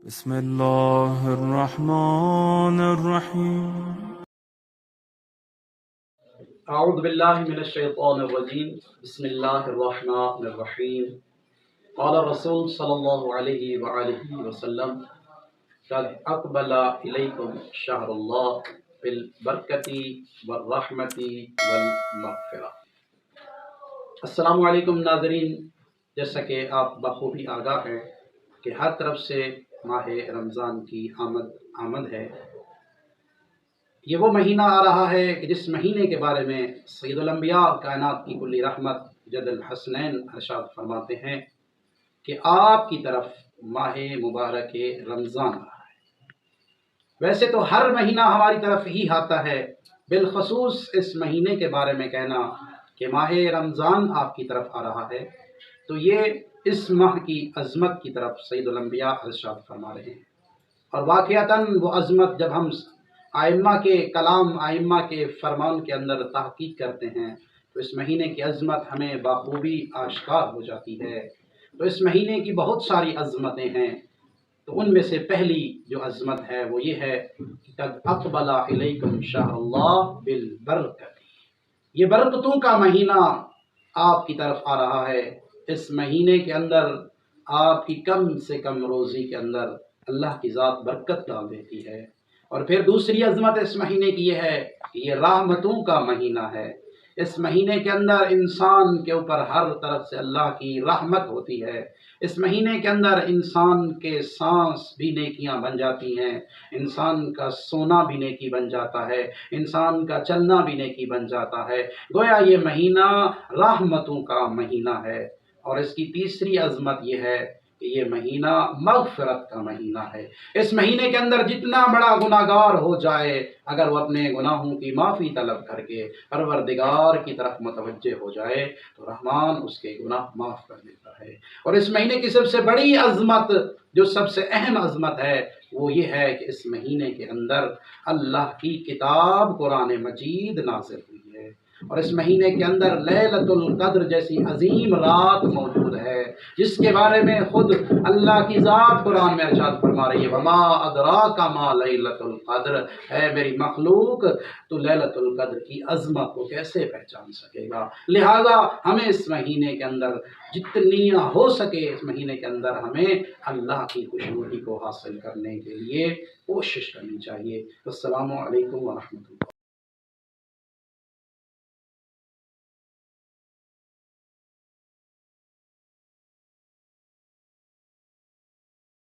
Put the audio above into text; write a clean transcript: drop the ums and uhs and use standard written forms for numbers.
بسم الله الرحمن الرحيم. اعوذ باللہ من الشیطان الرجیم بسم اللہ الرحمن الرحیم قال الرسول صلی اللہ علیہ وآلہ وسلم قد اقبل الیکم شہر اللہ بالبرکۃ والرحمۃ والمغفرہ۔ السلام علیکم ناظرین، جیسا کہ آپ بخوبی آگاہ ہیں کہ ہر طرف سے ماہ رمضان کی آمد ہے۔ یہ وہ مہینہ آ رہا ہے کہ جس مہینے کے بارے میں سید الانبیاء کائنات کی کلی رحمت جد الحسنین ارشاد فرماتے ہیں کہ آپ کی طرف ماہ مبارک رمضان آ رہا ہے۔ ویسے تو ہر مہینہ ہماری طرف ہی آتا ہے، بالخصوص اس مہینے کے بارے میں کہنا کہ ماہ رمضان آپ کی طرف آ رہا ہے تو یہ اس ماہ کی عظمت کی طرف سید الانبیاء ارشاد فرما رہے ہیں۔ اور واقعتاً وہ عظمت جب ہم ائمہ کے کلام، ائمہ کے فرمان کے اندر تحقیق کرتے ہیں تو اس مہینے کی عظمت ہمیں بخوبی آشکار ہو جاتی ہے۔ تو اس مہینے کی بہت ساری عظمتیں ہیں، تو ان میں سے پہلی جو عظمت ہے وہ یہ ہے کہ قد اقبل الیکم شہر اللہ بالبرکۃ، یہ برکتوں کا مہینہ آپ کی طرف آ رہا ہے۔ اس مہینے کے اندر آپ کی کم سے کم روزی کے اندر اللہ کی ذات برکت ڈال دیتی ہے۔ اور پھر دوسری عظمت اس مہینے کی یہ ہے کہ یہ رحمتوں کا مہینہ ہے۔ اس مہینے کے اندر انسان کے اوپر ہر طرف سے اللہ کی رحمت ہوتی ہے۔ اس مہینے کے اندر انسان کے سانس بھی نیکیاں بن جاتی ہیں، انسان کا سونا بھی نیکی بن جاتا ہے، انسان کا چلنا بھی نیکی بن جاتا ہے۔ گویا یہ مہینہ رحمتوں کا مہینہ ہے۔ اور اس کی تیسری عظمت یہ ہے کہ یہ مہینہ مغفرت کا مہینہ ہے۔ اس مہینے کے اندر جتنا بڑا گناہگار ہو جائے، اگر وہ اپنے گناہوں کی معافی طلب کر کے پروردگار کی طرف متوجہ ہو جائے تو رحمان اس کے گناہ معاف کر دیتا ہے۔ اور اس مہینے کی سب سے بڑی عظمت، جو سب سے اہم عظمت ہے، وہ یہ ہے کہ اس مہینے کے اندر اللہ کی کتاب قرآن مجید نازل ہوئی ہے۔ اور اس مہینے کے اندر لیلۃ القدر جیسی عظیم رات موجود ہے، جس کے بارے میں خود اللہ کی ذات قرآن میں ارشاد فرما رہی ہے وما ادراک ما لیلۃ القدر، اے میری مخلوق تو لیلۃ القدر کی عظمت کو کیسے پہچان سکے گا۔ لہذا ہمیں اس مہینے کے اندر جتنی ہو سکے، اس مہینے کے اندر ہمیں اللہ کی خوشنودی کو حاصل کرنے کے لیے کوشش کرنی چاہیے۔ السلام علیکم ورحمۃ اللہ۔